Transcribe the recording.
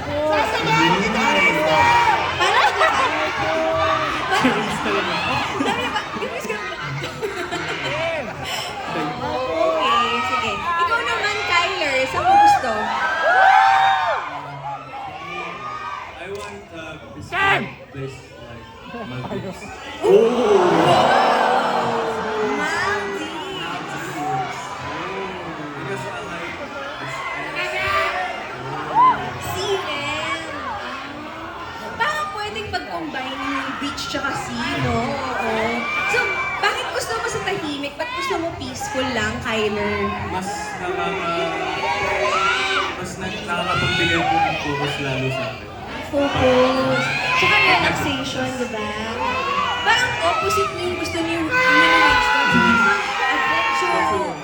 Parang sabi ba, i-miss ka naman. Okay, sige. Ikaw naman, Kyler, saan mo gusto? I want this place like Maldives. Because I like Sealand. Baka pwedeng pag-combine yung beach tsaka sea, no? Oo. So, bakit gusto mo sa tahimik? Ba't gusto mo peaceful lang, Kyler? mas nakakapagbigay po ng focus lalo sa akin. Focus. Tsaka relaxation, di ba? Parang opposite na yung gusto niyo yung Winston. Adventure.